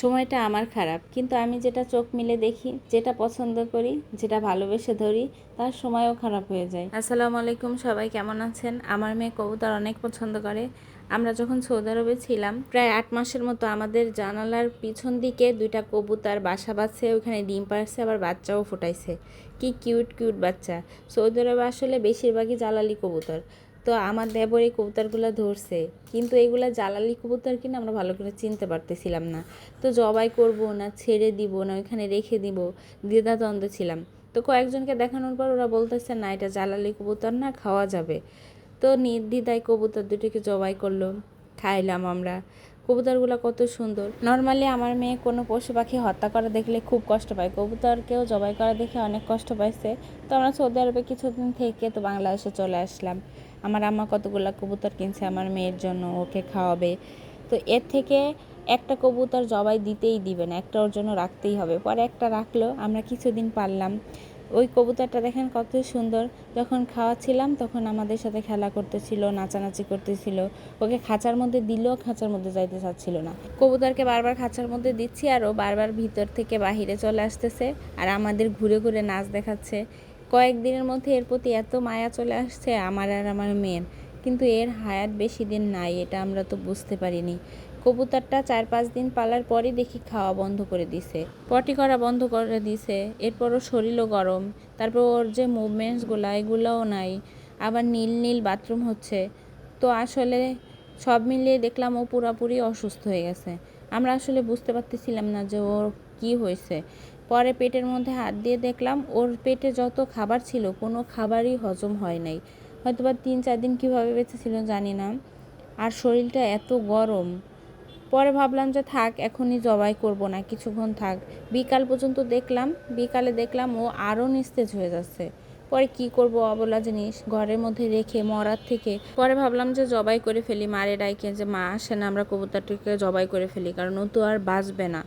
সময়টা আমার খারাপ, কিন্তু আমি যেটা চোখ মিলে দেখি, যেটা পছন্দ করি, যেটা ভালোবেসে ধরি, তার সময়ও খারাপ হয়ে যায়। আসসালামু আলাইকুম, সবাই কেমন আছেন? আমার মেয়ে কবুতর অনেক পছন্দ করে। আমরা যখন সৌদি আরবে ছিলাম প্রায় 8 মাসের মতো আমাদের জানালার পিছন দিকে 2টা কবুতর বাসা বাঁধছে, ওখানে ডিম পাড়ছে, আবার বাচ্চাও ফুটাইছে। কি কিউট কিউট বাচ্চা। সৌদি আরবে আসলে বেশিরভাগই জালালি কবুতর। তো আমার দেবর এই কবুতরগুলো ধরছে, কিন্তু এগুলা জালালি কবুতর কিনা আমরা ভালো করে চিনতে পারতেছিলাম না। তো জবাই করব না ছেড়ে দিব না ওইখানে রেখে দিব, দ্বিধাদ্বন্দ্বে ছিলাম। তো কয়েকজনকে দেখানোর পর ওরা বলতেছে না, এটা জালালি কবুতর না, খাওয়া যাবে। তো নির্দ্বিধায় কবুতর দুটোকে জবাই করলো, খাইলাম আমরা। কবুতরগুলো কত সুন্দর। নর্মালি আমার মেয়ে কোনো পশু পাখি হত্যা করা দেখলে খুব কষ্ট পায়, কবুতরকেও জবাই করা দেখে অনেক কষ্ট পাইছে। তো আমরা সৌদি আরবে কিছুদিন থেকে তো বাংলাদেশে চলে আসলাম। আমার আম্মা কতগুলো কবুতর কিনছে আমার মেয়ের জন্য, ওকে খাওয়াবে। তো এর থেকে একটা কবুতর জবাই দিতেই দিবে না, একটা ওর জন্য রাখতেই হবে। পরে একটা রাখলো, আমরা কিছুদিন পারলাম। ওই কবুতরটা দেখেন কত সুন্দর। যখন খাওয়াচ্ছিলাম তখন আমাদের সাথে খেলা করতেছিল, নাচানাচি করতেছিল। ওকে খাঁচার মধ্যে দিলেও খাঁচার মধ্যে যাইতে চাচ্ছিল না। কবুতরকে বারবার খাঁচার মধ্যে দিচ্ছি আর ও বারবার ভিতর থেকে বাহিরে চলে আসতেছে, আর আমাদের ঘুরে ঘুরে নাচ দেখাচ্ছে। কয়েকদিনের মধ্যে এর প্রতি এত মায়া চলে আসছে আমার আর আমার মেয়ের। কিন্তু এর হায়াত বেশি দিন নাই, এটা আমরা তো বুঝতে পারিনি। কবুতরটা 4-5 দিন পালার পরই দেখি খাওয়া বন্ধ করে দিছে, পটি করা বন্ধ করে দিছে। এরপর ওর শরীরও গরম, তারপর ওর যে মুভমেন্টসগুলো এগুলোও নাই, আবার নীল নীল বাথরুম হচ্ছে। তো আসলে সব মিলিয়ে দেখলাম ও পুরোপুরি অসুস্থ হয়ে গেছে। আমরা আসলে বুঝতে পারতেছিলাম না যে ওর কি হয়েছে। পরে পেটের মধ্যে হাত দিয়ে দেখলাম ওর পেটে যত খাবার ছিল কোনো খাবারই হজম হয় নাই। হয়তোবা 3-4 দিন কীভাবে বেঁচেছিল জানি না। আর শরীরটা এত গরম। পরে ভাবলাম যে থাক, এখনই জবাই করব না, কিছুক্ষণ থাক। বিকাল পর্যন্ত দেখলাম, বিকালে দেখলাম ও আরও নিস্তেজ হয়ে যাচ্ছে। পরে কি করব, অবলা জিনিস ঘরের মধ্যে রেখে মরার থেকে পরে ভাবলাম যে জবাই করে ফেলি। মারে ডাইকে যে মা আসে না, আমরা কবুতরটিকে জবাই করে ফেলি, কারণ ও তো আর বাঁচবে না।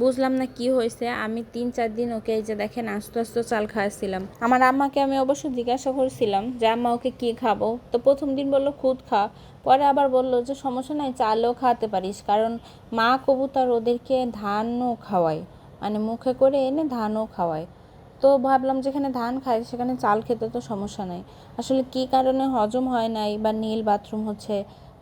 বুঝলাম না কি হয়েছে। আমি 3-4 দিন ওকে এই যে দেখেন আস্তে আস্তে চাল খাওয়াচ্ছিলাম। আমার আম্মাকে আমি অবশ্য জিজ্ঞাসা করছিলাম যে আম্মা ওকে কী খাবো। তো প্রথম দিন বললো খুদ খা, পরে আবার বলল যে সমস্যা নাই, চালও খাওয়াতে পারিস, কারণ মা কবুতর ওদেরকে ধানও খাওয়ায়, মানে মুখে করে এনে ধানও খাওয়ায়। তো ভাবলাম যেখানে ধান খায় সেখানে চাল খেতে তো সমস্যা নাই। আসলে কী কারণে হজম হয় নাই বা নীল বাথরুম হচ্ছে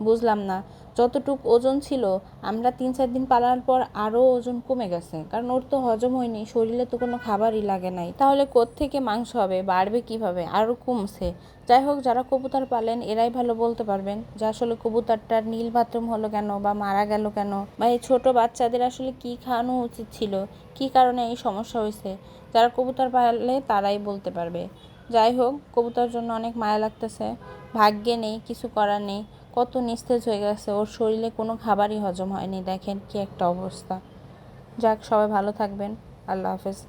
বুঝলাম না। যতটুক ওজন ছিল আমরা 3-4 দিন পালার পর আরও ওজন কমে গেছে, কারণ ওর তো হজম হয়নি, শরীরে তো কোনো খাবারই লাগে নাই। তাহলে কোত্থেকে মাংস হবে, বাড়বে কিভাবে, আরও কমছে। যাই হোক, যারা কবুতর পালেন এরাই ভালো বলতে পারবেন যে আসলে কবুতরটার নীল বাথরুম হলো কেন বা মারা গেল কেন, বা এই ছোটো বাচ্চাদের আসলে কী খাওয়ানো উচিত ছিল, কী কারণে এই সমস্যা হয়েছে। যারা কবুতর পালে তারাই বলতে পারবে। যাই হোক, কবুতরের জন্য অনেক মায়া লাগতেছে। ভাগ্যে নেই, কিছু করার নেই। কত নিস্তেজ হয়ে গেছে, ওর শরীরে কোনো খাবারই হজম হয়নি। দেখেন কি একটা অবস্থা। যাক, সবাই ভালো থাকবেন। আল্লাহ হাফেজ।